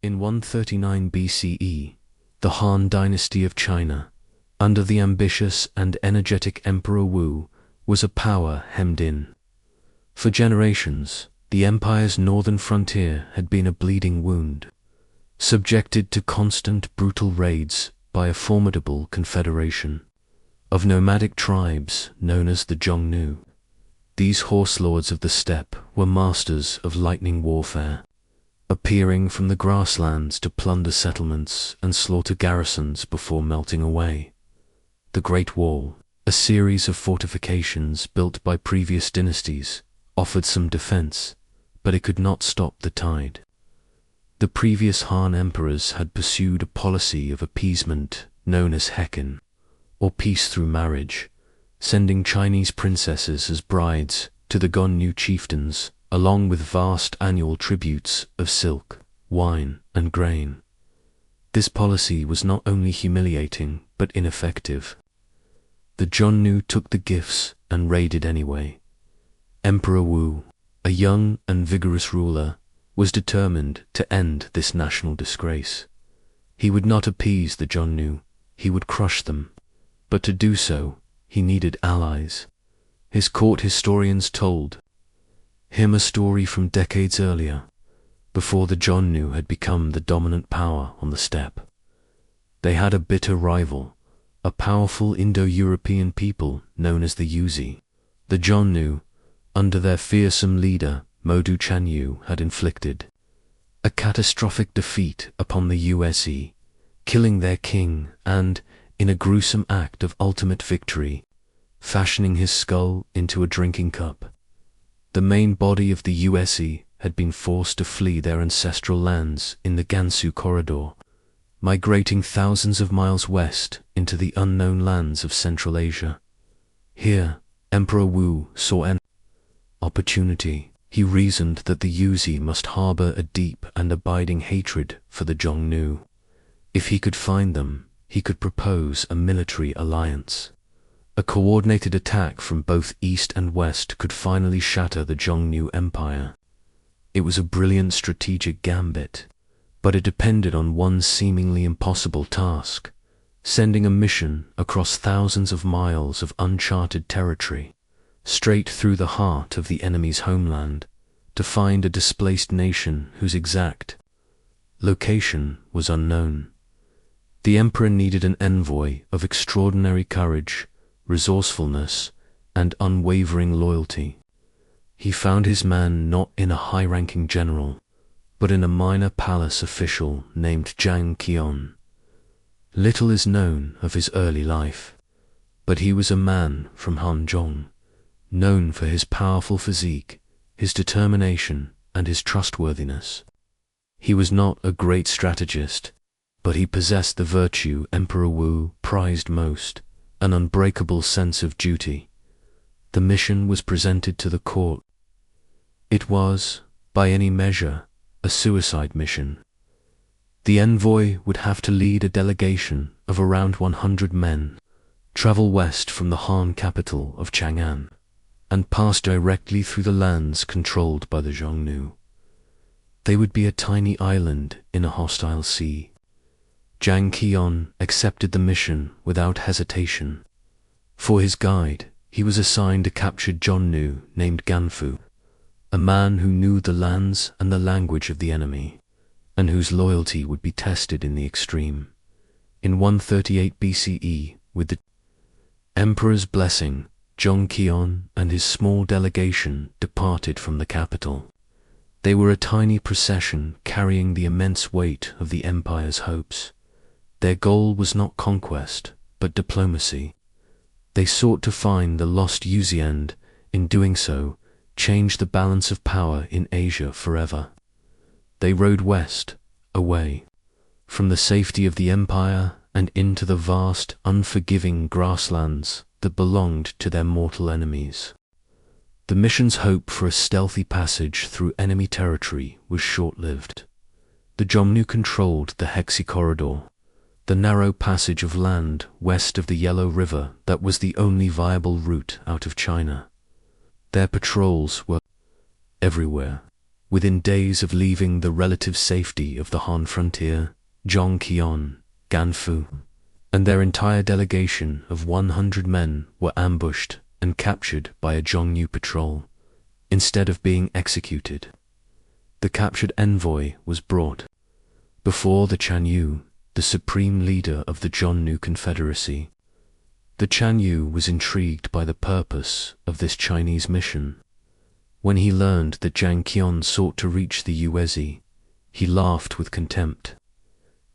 In 139 BCE, the Han Dynasty of China, under the ambitious and energetic Emperor Wu, was a power hemmed in. For generations, the empire's northern frontier had been a bleeding wound, subjected to constant brutal raids by a formidable confederation of nomadic tribes known as the Xiongnu. These horse lords of the steppe were masters of lightning warfare, appearing from the grasslands to plunder settlements and slaughter garrisons before melting away. The Great Wall, a series of fortifications built by previous dynasties, offered some defense, but it could not stop the tide. The previous Han emperors had pursued a policy of appeasement known as Hekin, or peace through marriage, sending Chinese princesses as brides to the Xiongnu chieftains, along with vast annual tributes of silk, wine, and grain. This policy was not only humiliating but ineffective. The Xiongnu took the gifts and raided anyway. Emperor Wu, a young and vigorous ruler, was determined to end this national disgrace. He would not appease the Xiongnu, he would crush them. But to do so, he needed allies. His court historians told him a story from decades earlier, before the Xiongnu had become the dominant power on the steppe. They had a bitter rival, a powerful Indo-European people known as the Yuezhi. The Xiongnu, under their fearsome leader Modu Chanyu, had inflicted a catastrophic defeat upon the Yuezhi, killing their king and, in a gruesome act of ultimate victory, fashioning his skull into a drinking cup. The main body of the Yuezhi had been forced to flee their ancestral lands in the Gansu corridor, migrating thousands of miles west into the unknown lands of Central Asia. Here, Emperor Wu saw an opportunity. He reasoned that the Yuezhi must harbor a deep and abiding hatred for the Xiongnu. If he could find them, he could propose a military alliance. A coordinated attack from both east and west could finally shatter the Xiongnu Empire. It was a brilliant strategic gambit, but it depended on one seemingly impossible task: sending a mission across thousands of miles of uncharted territory, straight through the heart of the enemy's homeland, to find a displaced nation whose exact location was unknown. The emperor needed an envoy of extraordinary courage, resourcefulness, and unwavering loyalty. He found his man not in a high-ranking general, but in a minor palace official named Zhang Qian. Little is known of his early life, but he was a man from Hanzhong, known for his powerful physique, his determination, and his trustworthiness. He was not a great strategist, but he possessed the virtue Emperor Wu prized most, an unbreakable sense of duty. The mission was presented to the court. It was, by any measure, a suicide mission. The envoy would have to lead a delegation of around 100 men, travel west from the Han capital of Chang'an, and pass directly through the lands controlled by the Xiongnu. They would be a tiny island in a hostile sea. Zhang Qian accepted the mission without hesitation. For his guide, he was assigned a captured Xiongnu named Ganfu, a man who knew the lands and the language of the enemy, and whose loyalty would be tested in the extreme. In 138 BCE, with the emperor's blessing, Zhang Qian and his small delegation departed from the capital. They were a tiny procession carrying the immense weight of the empire's hopes. Their goal was not conquest, but diplomacy. They sought to find the lost Yuezhi and, in doing so, change the balance of power in Asia forever. They rode west, away from the safety of the empire and into the vast, unforgiving grasslands that belonged to their mortal enemies. The mission's hope for a stealthy passage through enemy territory was short-lived. The Xiongnu controlled the Hexi corridor, the narrow passage of land west of the Yellow River that was the only viable route out of China. Their patrols were everywhere, Within days of leaving the relative safety of the Han frontier, Zhang Qian, Ganfu, and their entire delegation of 100 men were ambushed and captured by a Xiongnu patrol, instead of being executed. The captured envoy was brought before the Xiongnu, the supreme leader of the Xiongnu Confederacy. The Xiongnu was intrigued by the purpose of this Chinese mission. When he learned that Zhang Qian sought to reach the Yuezhi, he laughed with contempt.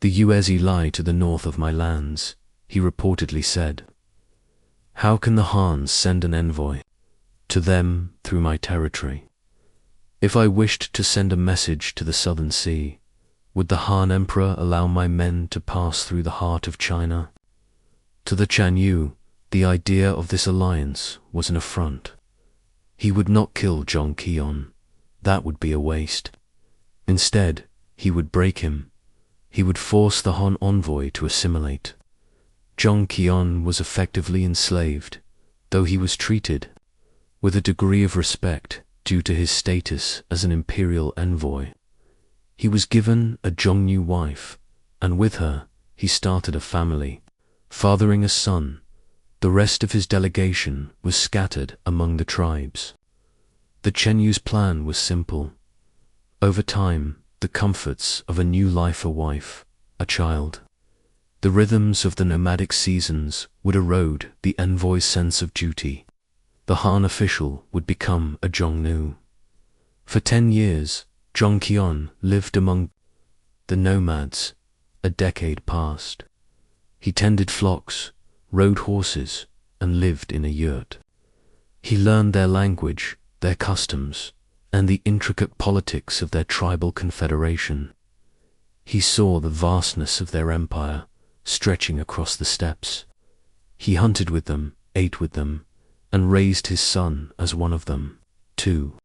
"The Yuezhi lie to the north of my lands," he reportedly said. "How can the Hans send an envoy to them through my territory? If I wished to send a message to the southern sea, would the Han Emperor allow my men to pass through the heart of China?" To the Xiongnu, the idea of this alliance was an affront. He would not kill Zhang Qian. That would be a waste. Instead, he would break him. He would force the Han envoy to assimilate. Zhang Qian was effectively enslaved, though he was treated with a degree of respect due to his status as an imperial envoy. He was given a Xiongnu wife, and with her he started a family, fathering a son. The rest of his delegation was scattered among the tribes. The Xiongnu's plan was simple. Over time, the comforts of a new life, a wife, a child. The rhythms of the nomadic seasons would erode the envoy's sense of duty. The Han official would become a Xiongnu. For 10 years, Zhang Qian lived among the nomads. A decade passed. He tended flocks, rode horses, and lived in a yurt. He learned their language, their customs, and the intricate politics of their tribal confederation. He saw the vastness of their empire stretching across the steppes. He hunted with them, ate with them, and raised his son as one of them, too.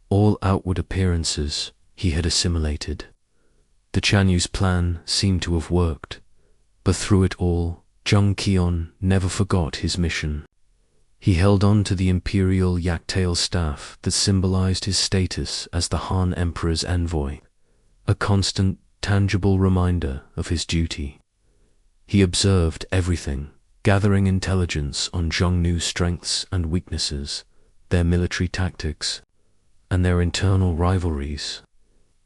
All outward appearances he had assimilated. The Xiongnu's plan seemed to have worked, but through it all, Zhang Qian never forgot his mission. He held on to the imperial yak-tail staff that symbolized his status as the Han Emperor's envoy, a constant, tangible reminder of his duty. He observed everything, gathering intelligence on Xiongnu's strengths and weaknesses, their military tactics, and their internal rivalries.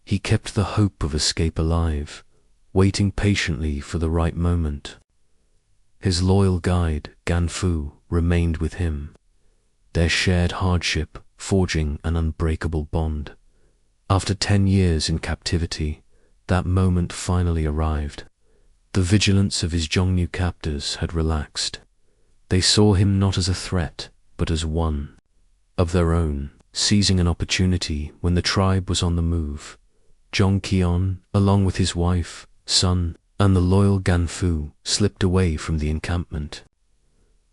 He kept the hope of escape alive, waiting patiently for the right moment. His loyal guide, Ganfu, remained with him, their shared hardship forging an unbreakable bond. After 10 years in captivity, that moment finally arrived. The vigilance of his Xiongnu captors had relaxed. They saw him not as a threat, but as one of their own, seizing an opportunity when the tribe was on the move. Zhang Qian, along with his wife, son, and the loyal Ganfu, slipped away from the encampment.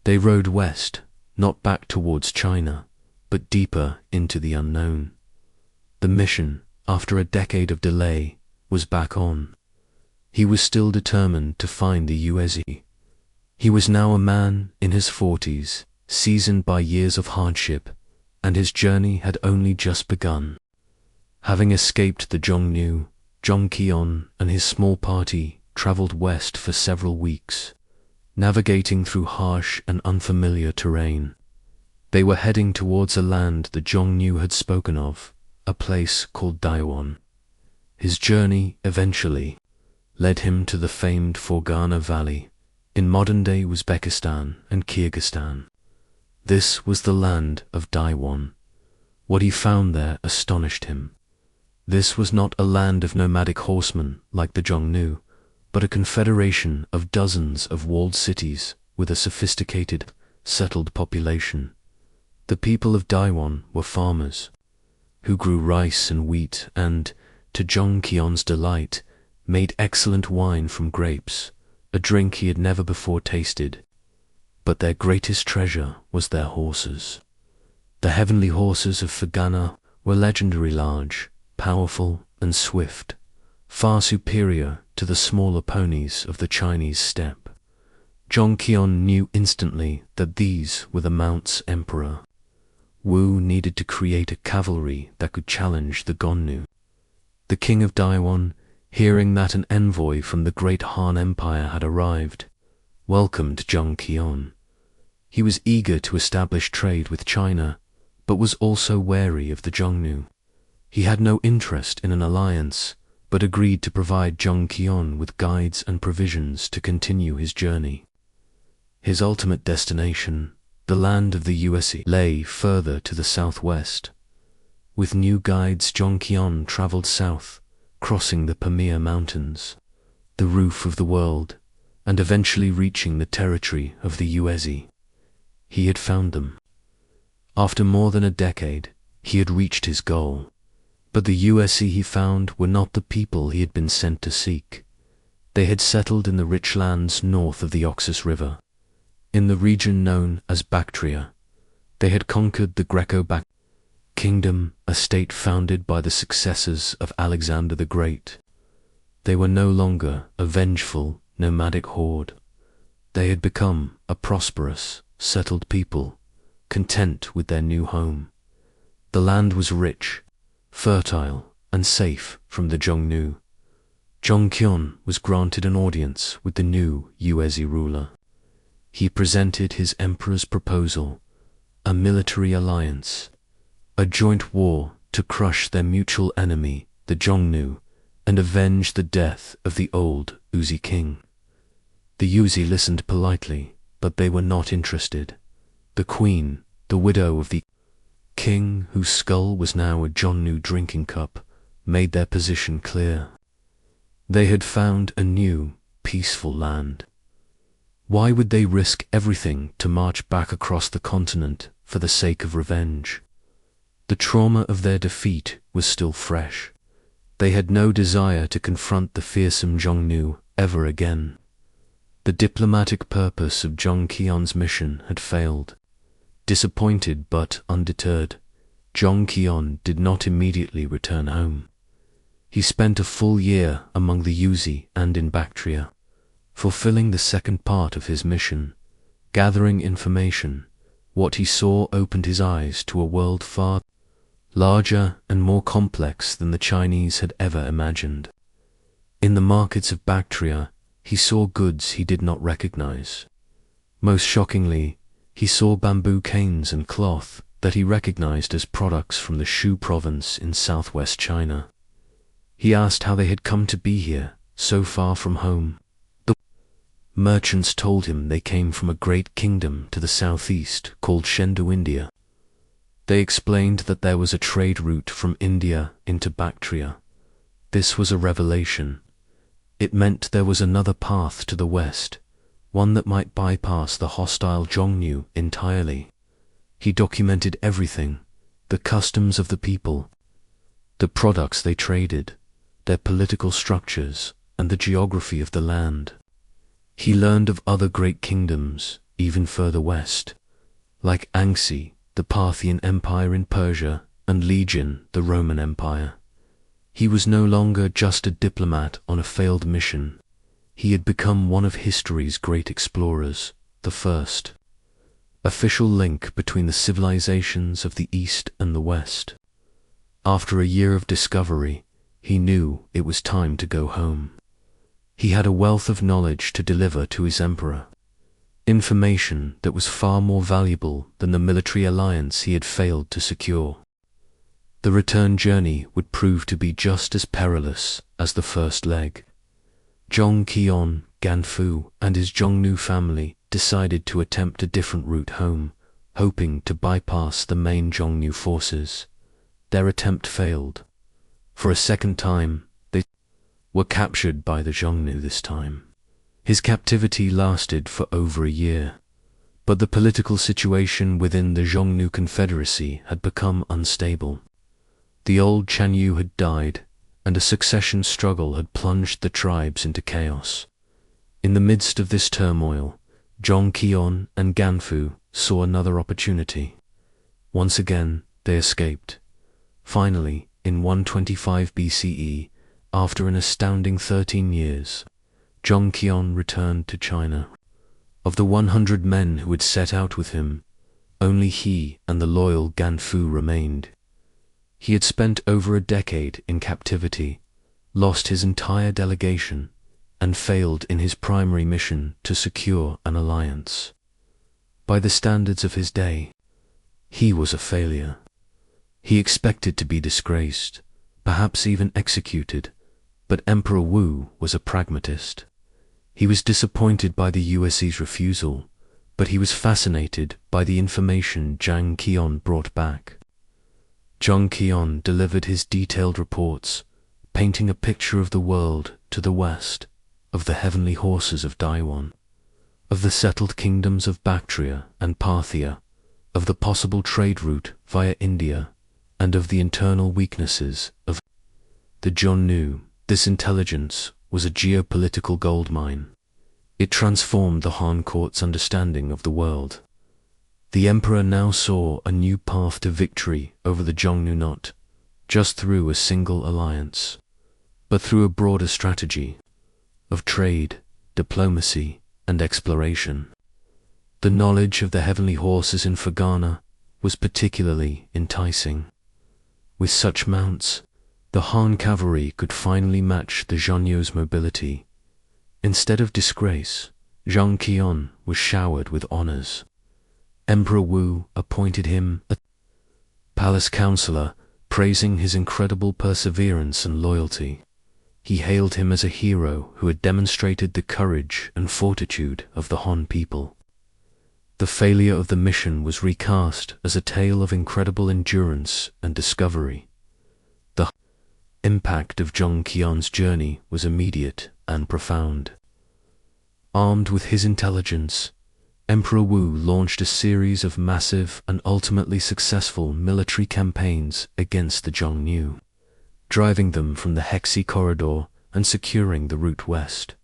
They rode west, not back towards China, but deeper into the unknown. The mission, after a decade of delay, was back on. He was still determined to find the Yuezhi. He was now a man in his 40s, seasoned by years of hardship, and his journey had only just begun. Having escaped the Xiongnu, Zhang Qian and his small party traveled west for several weeks, navigating through harsh and unfamiliar terrain. They were heading towards a land the Xiongnu had spoken of, a place called Daiwan. His journey eventually led him to the famed Fergana Valley in modern-day Uzbekistan and Kyrgyzstan. This was the land of Daiwan. What he found there astonished him. This was not a land of nomadic horsemen like the Xiongnu, but a confederation of dozens of walled cities with a sophisticated, settled population. The people of Daiwan were farmers, who grew rice and wheat and, to Zhang Qian's delight, made excellent wine from grapes, a drink he had never before tasted. But their greatest treasure was their horses. The heavenly horses of Fergana were legendary, large, powerful, and swift, far superior to the smaller ponies of the Chinese steppe. Zhang Qian knew instantly that these were the Mount's emperor. Wu needed to create a cavalry that could challenge the Xiongnu. The king of Daiwan, hearing that an envoy from the great Han Empire had arrived, welcomed Zhang Qian. He was eager to establish trade with China, but was also wary of the Xiongnu. He had no interest in an alliance, but agreed to provide Zhang Qian with guides and provisions to continue his journey. His ultimate destination, the land of the Yuezhi, lay further to the southwest. With new guides, Zhang Qian traveled south, crossing the Pamir Mountains, the roof of the world, and eventually reaching the territory of the Yuezhi. He had found them. After more than a decade, he had reached his goal. But the Yuezhi he found were not the people he had been sent to seek. They had settled in the rich lands north of the Oxus River, in the region known as Bactria. They had conquered the Greco-Bactrian kingdom, a state founded by the successors of Alexander the Great. They were no longer a vengeful, nomadic horde. They had become a prosperous, settled people, content with their new home. The land was rich, fertile, and safe from the Xiongnu. Zhang Qian was granted an audience with the new Yuezhi ruler. He presented his emperor's proposal, a military alliance, a joint war to crush their mutual enemy, the Xiongnu, and avenge the death of the old Yuezhi king. The Yuezhi listened politely, but they were not interested. The queen, the widow of the king whose skull was now a Xiongnu drinking cup, made their position clear. They had found a new, peaceful land. Why would they risk everything to march back across the continent for the sake of revenge? The trauma of their defeat was still fresh. They had no desire to confront the fearsome Xiongnu ever again. The diplomatic purpose of Zhang Qian's mission had failed. Disappointed but undeterred, Zhang Qian did not immediately return home. He spent a full year among the Yuezhi and in Bactria, fulfilling the second part of his mission, gathering information. What he saw opened his eyes to a world far larger and more complex than the Chinese had ever imagined. In the markets of Bactria, he saw goods he did not recognize. Most shockingly, he saw bamboo canes and cloth that he recognized as products from the Shu province in southwest China. He asked how they had come to be here, so far from home. The merchants told him they came from a great kingdom to the southeast called Xiongnu, India. They explained that there was a trade route from India into Bactria. This was a revelation. It meant there was another path to the west, one that might bypass the hostile Xiongnu entirely. He documented everything, the customs of the people, the products they traded, their political structures, and the geography of the land. He learned of other great kingdoms, even further west, like Anxi, the Parthian Empire in Persia, and Legion, the Roman Empire. He was no longer just a diplomat on a failed mission. He had become one of history's great explorers, the first official link between the civilizations of the East and the West. After a year of discovery, he knew it was time to go home. He had a wealth of knowledge to deliver to his emperor, information that was far more valuable than the military alliance he had failed to secure. The return journey would prove to be just as perilous as the first leg. Zhang Qian, Ganfu, and his Xiongnu family decided to attempt a different route home, hoping to bypass the main Xiongnu forces. Their attempt failed. For a second time, they were captured by the Xiongnu this time. His captivity lasted for over a year, but the political situation within the Xiongnu Confederacy had become unstable. The old Chanyu had died, and a succession struggle had plunged the tribes into chaos. In the midst of this turmoil, Zhang Qian and Ganfu saw another opportunity. Once again, they escaped. Finally, in 125 BCE, after an astounding 13 years, Zhang Qian returned to China. Of the 100 men who had set out with him, Only he and the loyal Ganfu remained. He had spent over a decade in captivity, lost his entire delegation, and failed in his primary mission to secure an alliance. By the standards of his day, he was a failure. He expected to be disgraced, perhaps even executed, but Emperor Wu was a pragmatist. He was disappointed by the Yuezhi's refusal, but he was fascinated by the information Zhang Qian brought back. Zhang Qian delivered his detailed reports, painting a picture of the world to the west, of the heavenly horses of Daiwan, of the settled kingdoms of Bactria and Parthia, of the possible trade route via India, and of the internal weaknesses of the Xiongnu. This intelligence was a geopolitical goldmine. It transformed the Han court's understanding of the world. The emperor now saw a new path to victory over the Xiongnu, not just through a single alliance, but through a broader strategy of trade, diplomacy, and exploration. The knowledge of the heavenly horses in Fergana was particularly enticing. With such mounts, the Han cavalry could finally match the Xiongnu's mobility. Instead of disgrace, Zhang Qian was showered with honors. Emperor Wu appointed him a palace counselor, praising his incredible perseverance and loyalty. He hailed him as a hero who had demonstrated the courage and fortitude of the Han people. The failure of the mission was recast as a tale of incredible endurance and discovery. The impact of Zhang Qian's journey was immediate and profound. Armed with his intelligence, Emperor Wu launched a series of massive and ultimately successful military campaigns against the Xiongnu, driving them from the Hexi corridor and securing the route west.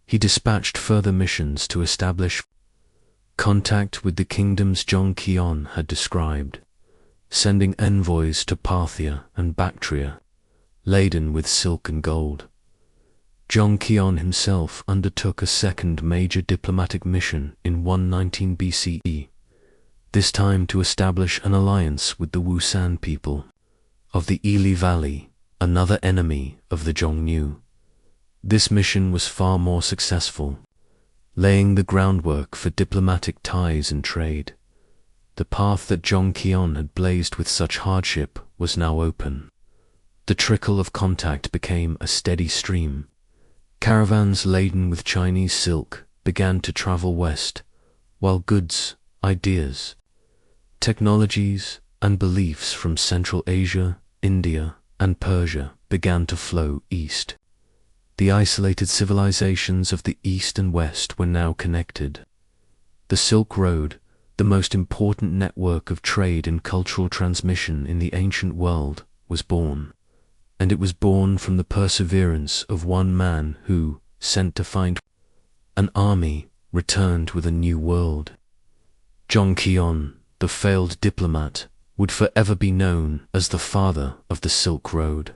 He dispatched further missions to establish contact with the kingdoms Zhang Qian had described, sending envoys to Parthia and Bactria, laden with silk and gold. Zhang Qian himself undertook a second major diplomatic mission in 119 BCE, this time to establish an alliance with the Wusan people of the Ili Valley, another enemy of the Xiongnu. This mission was far more successful, laying the groundwork for diplomatic ties and trade. The path that Zhang Qian had blazed with such hardship was now open. The trickle of contact became a steady stream. Caravans laden with Chinese silk began to travel west, while goods, ideas, technologies, and beliefs from Central Asia, India, and Persia began to flow east. The isolated civilizations of the East and West were now connected. The Silk Road, the most important network of trade and cultural transmission in the ancient world, was born. And it was born from the perseverance of one man who, sent to find an army, returned with a new world. Zhang Qian, the failed diplomat, would forever be known as the father of the Silk Road.